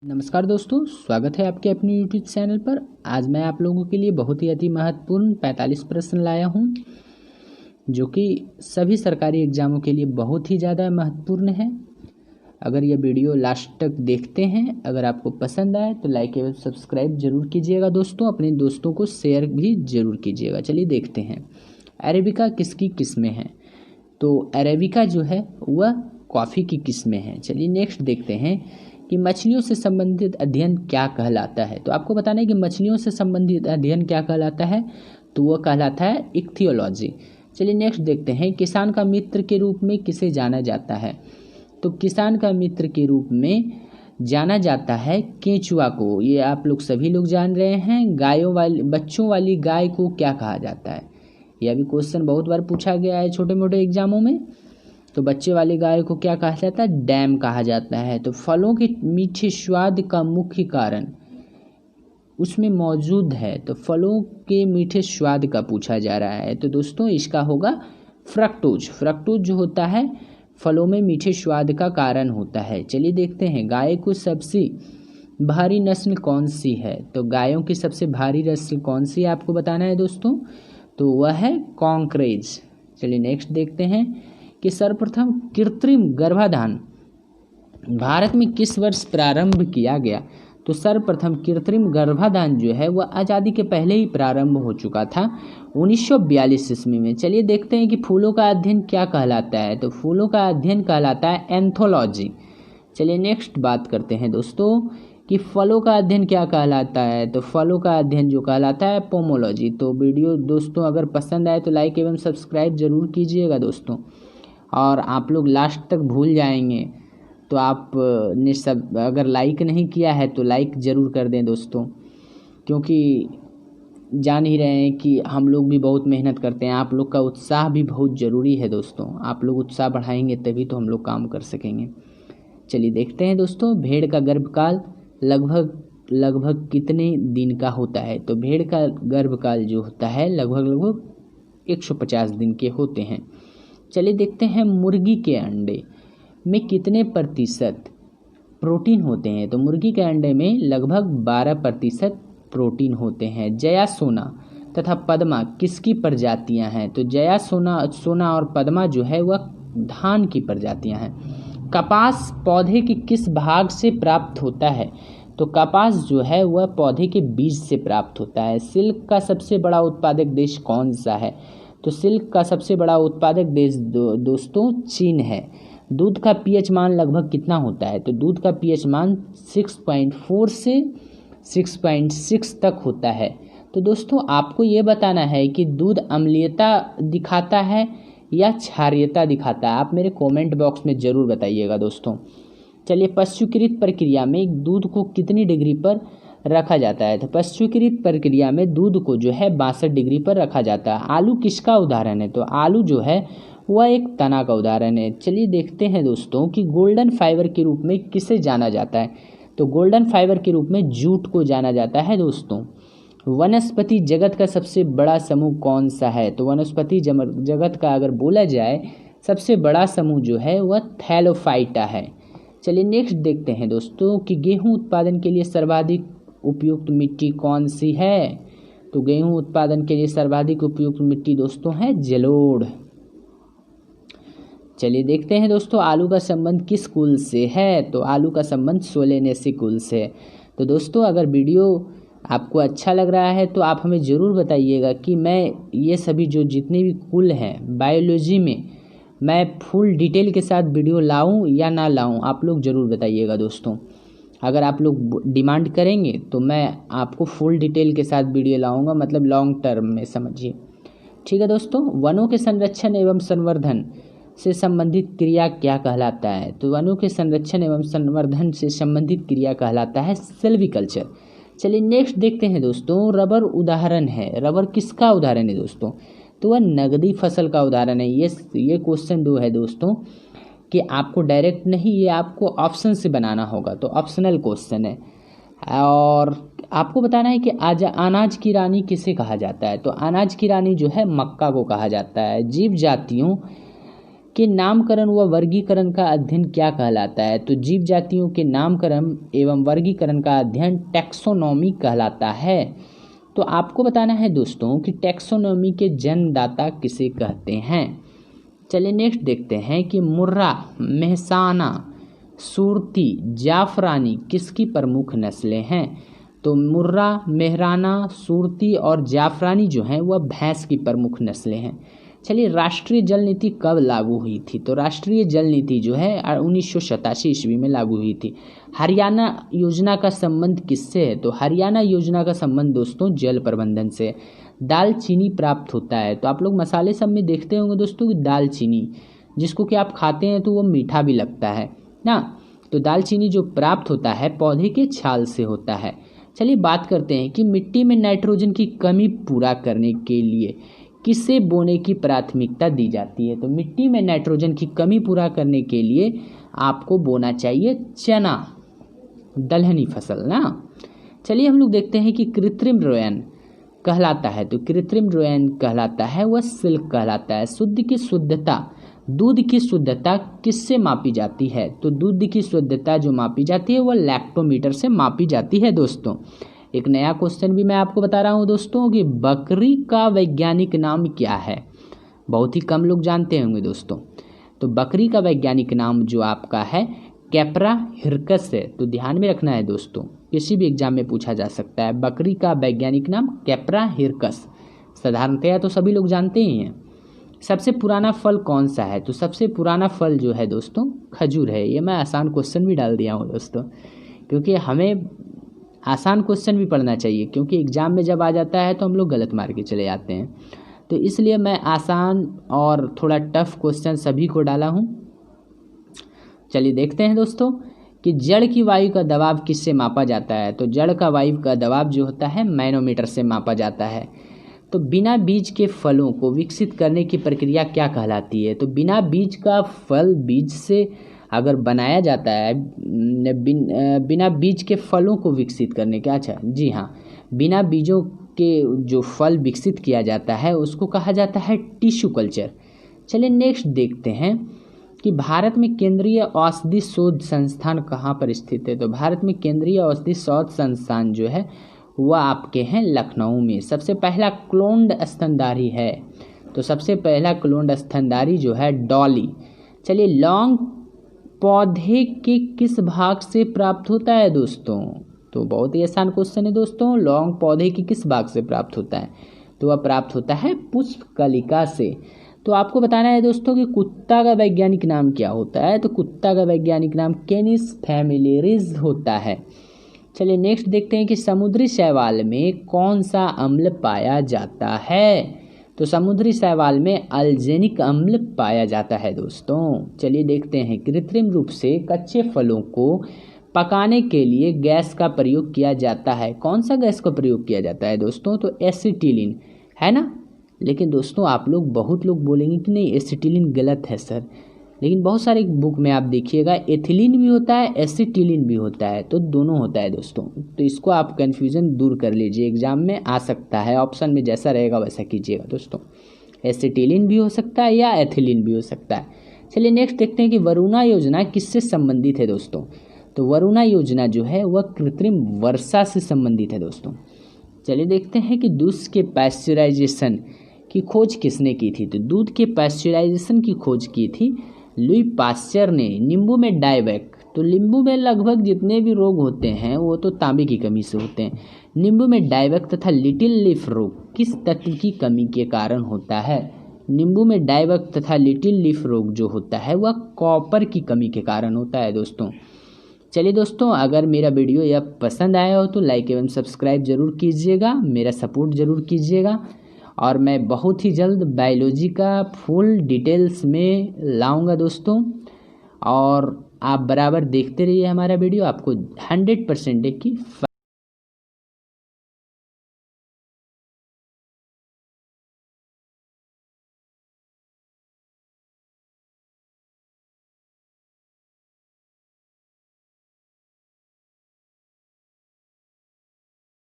नमस्कार दोस्तों, स्वागत है आपके अपने YouTube चैनल पर। आज मैं आप लोगों के लिए बहुत ही अति महत्वपूर्ण 45 प्रश्न लाया हूं, जो कि सभी सरकारी एग्जामों के लिए बहुत ही ज़्यादा महत्वपूर्ण है। अगर यह वीडियो लास्ट तक देखते हैं, अगर आपको पसंद आए तो लाइक एवं सब्सक्राइब जरूर कीजिएगा दोस्तों। अपने दोस्तों को शेयर भी जरूर कीजिएगा। चलिए देखते हैं, अरेबिका किसकी किस्में हैं। तो अरेबिका जो है वह कॉफ़ी की किस्में हैं। चलिए नेक्स्ट देखते हैं कि मछलियों से संबंधित अध्ययन क्या कहलाता है। तो आपको बताना है कि मछलियों से संबंधित अध्ययन क्या कहलाता है, तो वह कहलाता है इक्थियोलॉजी। चलिए नेक्स्ट देखते हैं, किसान का मित्र के रूप में किसे जाना जाता है। तो किसान का मित्र के रूप में जाना जाता है केंचुआ को। ये आप लोग सभी लोग जान रहे हैं। गायों वाली बच्चों वाली गाय को क्या कहा जाता है, यह भी क्वेश्चन बहुत बार पूछा गया है छोटे मोटे एग्जामों में। तो बच्चे वाली गाय को क्या कहा जाता है, डैम कहा जाता है। तो फलों के मीठे स्वाद का मुख्य कारण उसमें मौजूद है। तो फलों के मीठे स्वाद का पूछा जा रहा है, तो दोस्तों इसका होगा फ्रक्टोज। फ्रक्टोज जो होता है फलों में मीठे स्वाद का कारण होता है। चलिए देखते हैं, गाय को सबसे भारी नस्ल कौन सी है। तो गायों की सबसे भारी नस्ल कौन सी है आपको बताना है दोस्तों, तो वह है कॉन्क्रेज। चलिए नेक्स्ट देखते हैं कि सर्वप्रथम कृत्रिम गर्भाधान भारत में किस वर्ष प्रारंभ किया गया। तो सर्वप्रथम कृत्रिम गर्भाधान जो है वह आज़ादी के पहले ही प्रारंभ हो चुका था, 1942 ईस्वी में। चलिए देखते हैं कि फूलों का अध्ययन क्या कहलाता है। तो फूलों का अध्ययन कहलाता है एंथोलॉजी। चलिए नेक्स्ट बात करते हैं दोस्तों कि फलों का अध्ययन क्या कहलाता है। तो फलों का अध्ययन जो कहलाता है पोमोलॉजी। तो वीडियो दोस्तों अगर पसंद आए तो लाइक एवं सब्सक्राइब जरूर कीजिएगा दोस्तों। और आप लोग लास्ट तक भूल जाएंगे तो आप ने सब अगर लाइक नहीं किया है तो लाइक ज़रूर कर दें दोस्तों, क्योंकि जान ही रहे हैं कि हम लोग भी बहुत मेहनत करते हैं। आप लोग का उत्साह भी बहुत ज़रूरी है दोस्तों। आप लोग उत्साह बढ़ाएंगे तभी तो हम लोग काम कर सकेंगे। चलिए देखते हैं दोस्तों, भेड़ का गर्भकाल लगभग कितने दिन का होता है। तो भेड़ का गर्भकाल जो होता है लगभग 150 दिन के होते हैं। चलिए देखते हैं, मुर्गी के अंडे में कितने प्रतिशत प्रोटीन होते हैं। तो मुर्गी के अंडे में लगभग 12% प्रोटीन होते हैं। जया, सोना तथा पद्मा किसकी प्रजातियां हैं। तो जया, सोना और पद्मा जो है वह धान की प्रजातियां हैं। कपास पौधे के किस भाग से प्राप्त होता है। तो कपास जो है वह पौधे के बीज से प्राप्त होता है। सिल्क का सबसे बड़ा उत्पादक देश कौन सा है। तो सिल्क का सबसे बड़ा उत्पादक देश दोस्तों चीन है। दूध का पीएच मान लगभग कितना होता है। तो दूध का पीएच मान 6.4 से 6.6 तक होता है। तो दोस्तों आपको ये बताना है कि दूध अम्लीयता दिखाता है या क्षारीयता दिखाता है। आप मेरे कमेंट बॉक्स में ज़रूर बताइएगा दोस्तों। चलिए, पश्चुकृत प्रक्रिया में दूध को कितनी डिग्री पर रखा जाता है। तो पश्चुकृत प्रक्रिया में दूध को जो है 62 डिग्री पर रखा जाता है। आलू किसका उदाहरण है। तो आलू जो है वह एक तना का उदाहरण है। चलिए देखते हैं दोस्तों कि गोल्डन फाइबर के रूप में किसे जाना जाता है। तो गोल्डन फाइबर के रूप में जूट को जाना जाता है दोस्तों। वनस्पति जगत का सबसे बड़ा समूह कौन सा है। तो वनस्पति जगत का अगर बोला जाए सबसे बड़ा समूह जो है वह थैलोफाइटा है। चलिए नेक्स्ट देखते हैं दोस्तों कि गेहूं उत्पादन के लिए सर्वाधिक उपयुक्त मिट्टी कौन सी है। तो गेहूं उत्पादन के लिए सर्वाधिक उपयुक्त मिट्टी दोस्तों है जलोढ़। चलिए देखते हैं दोस्तों, आलू का संबंध किस कुल से है। तो आलू का संबंध सोलेनेसी कुल से। तो दोस्तों अगर वीडियो आपको अच्छा लग रहा है तो आप हमें ज़रूर बताइएगा कि मैं ये सभी जो जितने भी कुल हैं बायोलॉजी में मैं फुल डिटेल के साथ वीडियो लाऊं या ना लाऊं, आप लोग ज़रूर बताइएगा दोस्तों। अगर आप लोग डिमांड करेंगे तो मैं आपको फुल डिटेल के साथ वीडियो लाऊंगा, मतलब लॉन्ग टर्म में समझिए। ठीक है दोस्तों, वनों के संरक्षण एवं संवर्धन से संबंधित क्रिया क्या कहलाता है। तो वनों के संरक्षण एवं संवर्धन से संबंधित क्रिया कहलाता है सेल्वीकल्चर। चलिए नेक्स्ट देखते हैं दोस्तों, रबर उदाहरण है। रबर किसका उदाहरण है दोस्तों। तो वह नगदी फसल का उदाहरण है। ये क्वेश्चन 2 है दोस्तों कि आपको डायरेक्ट नहीं, ये आपको ऑप्शन से बनाना होगा। तो ऑप्शनल क्वेश्चन है। और आपको बताना है कि अनाज की रानी किसे कहा जाता है। तो अनाज की रानी जो है मक्का को कहा जाता है। जीव जातियों के नामकरण व वर्गीकरण का अध्ययन क्या कहलाता है? तो जीव जातियों के नामकरण एवं वर्गीकरण का अध्ययन टैक्सोनॉमी कहलाता है। तो आपको बताना है दोस्तों कि टैक्सोनॉमी के जन्मदाता किसे कहते हैं। चलिए नेक्स्ट देखते हैं कि मुर्रा, मेहसाना, सूरती, जाफरानी किसकी प्रमुख नस्लें हैं? तो मुर्रा, मेहराना, सूरती और जाफरानी जो हैं वह भैंस की प्रमुख नस्लें हैं। चलिए राष्ट्रीय जल नीति कब लागू हुई थी? तो राष्ट्रीय जल नीति जो है 1987 ईस्वी में लागू हुई थी। हरियाणा योजना का संबंध किससे है? तो हरियाणा योजना का संबंध दोस्तों जल प्रबंधन से। दालचीनी प्राप्त होता है, तो आप लोग मसाले सब में देखते होंगे दोस्तों कि दालचीनी, जिसको कि आप खाते हैं तो वो मीठा भी लगता है ना। तो दालचीनी जो प्राप्त होता है पौधे के छाल से होता है। चलिए बात करते हैं कि मिट्टी में नाइट्रोजन की कमी पूरा करने के लिए किसे बोने की प्राथमिकता दी जाती है? तो मिट्टी में नाइट्रोजन की कमी पूरा करने के लिए आपको बोना चाहिए चना, दलहनी फसल ना। चलिए हम लोग देखते हैं कि कृत्रिम रोयन कहलाता है, तो कृत्रिम रोयन कहलाता है वह सिल्क कहलाता है। शुद्ध की शुद्धता, दूध की शुद्धता किससे मापी जाती है? तो दूध की शुद्धता जो मापी जाती है वह लैक्टोमीटर से मापी जाती है दोस्तों। एक नया क्वेश्चन भी मैं आपको बता रहा हूँ दोस्तों कि बकरी का वैज्ञानिक नाम क्या है? बहुत ही कम लोग जानते होंगे दोस्तों। तो बकरी का वैज्ञानिक नाम जो आपका है कैप्रा हिरकस है। तो ध्यान में रखना है दोस्तों, किसी भी एग्जाम में पूछा जा सकता है। बकरी का वैज्ञानिक नाम कैप्रा हिरकस, साधारणतया तो सभी लोग जानते ही हैं। सबसे पुराना फल कौन सा है? तो सबसे पुराना फल जो है दोस्तों खजूर है। ये मैं आसान क्वेश्चन भी डाल दिया हूँ दोस्तों, क्योंकि हमें आसान क्वेश्चन भी पढ़ना चाहिए, क्योंकि एग्जाम में जब आ जाता है तो हम लोग गलत मार के चले जाते हैं। तो इसलिए मैं आसान और थोड़ा टफ क्वेश्चन सभी को डाला हूँ। चलिए देखते हैं दोस्तों कि जड़ की वायु का दबाव किससे मापा जाता है? तो जड़ का वायु का दबाव जो होता है मैनोमीटर से मापा जाता है। तो बिना बीज के फलों को विकसित करने की प्रक्रिया क्या कहलाती है? तो बिना बीज का फल बीज से अगर बनाया जाता है, बिना बीज के फलों को विकसित करने का, अच्छा जी हाँ, बिना बीजों के जो फल विकसित किया जाता है उसको कहा जाता है टिश्यू कल्चर। चलिए नेक्स्ट देखते हैं कि भारत में केंद्रीय औषधि शोध संस्थान कहाँ पर स्थित है? तो भारत में केंद्रीय औषधि शोध संस्थान जो है वह आपके हैं लखनऊ में। सबसे पहला क्लोन्ड स्तनधारी है, तो सबसे पहला क्लोन्ड स्तनधारी जो है डॉली। चलिए लौंग पौधे के किस भाग से प्राप्त होता है दोस्तों? तो बहुत ही आसान क्वेश्चन है दोस्तों, लौंग पौधे के किस भाग से प्राप्त होता है? तो वह प्राप्त होता है पुष्प कलिका से। तो आपको बताना है दोस्तों कि कुत्ता का वैज्ञानिक नाम क्या होता है? तो कुत्ता का वैज्ञानिक नाम कैनिस फैमिलियरिस होता है। चलिए नेक्स्ट देखते हैं कि समुद्री शैवाल में कौन सा अम्ल पाया जाता है? तो समुद्री शैवाल में अल्जेनिक अम्ल पाया जाता है दोस्तों। चलिए देखते हैं कृत्रिम रूप से कच्चे फलों को पकाने के लिए गैस का प्रयोग किया जाता है। कौन सा गैस का प्रयोग किया जाता है दोस्तों? तो एसिटिलीन है ना। लेकिन दोस्तों आप लोग बहुत लोग बोलेंगे कि नहीं एसिटिलीन गलत है सर, लेकिन बहुत सारे बुक में आप देखिएगा एथिलीन भी होता है एसिटिलीन भी होता है, तो दोनों होता है दोस्तों। तो इसको आप कन्फ्यूज़न दूर कर लीजिए, एग्जाम में आ सकता है, ऑप्शन में जैसा रहेगा वैसा कीजिएगा दोस्तों। एसिटिलीन भी हो सकता है या एथिलीन भी हो सकता है। चलिए नेक्स्ट देखते हैं कि वरुणा योजना किससे संबंधित है दोस्तों? तो वरुणा योजना जो है वह कृत्रिम वर्षा से संबंधित है दोस्तों। चलिए देखते हैं कि दूध के पैस्चराइजेशन की खोज किसने की थी? तो दूध के पैस्चराइजेशन की खोज की थी लुई पास्चर ने। नींबू में डाइवैक, तो नींबू में लगभग जितने भी रोग होते हैं वो तो तांबे की कमी से होते हैं। नींबू में डाइवैक तथा लिटिल लीफ रोग किस तत्व की कमी के कारण होता है? नींबू में डाइवैक तथा लिटिल लीफ रोग जो होता है वह कॉपर की कमी के कारण होता है दोस्तों। चलिए दोस्तों अगर मेरा वीडियो यह पसंद आया हो तो लाइक एवं सब्सक्राइब जरूर कीजिएगा, मेरा सपोर्ट जरूर कीजिएगा। और मैं बहुत ही जल्द बायोलॉजी का फुल डिटेल्स में लाऊंगा दोस्तों, और आप बराबर देखते रहिए हमारा वीडियो, आपको 100% की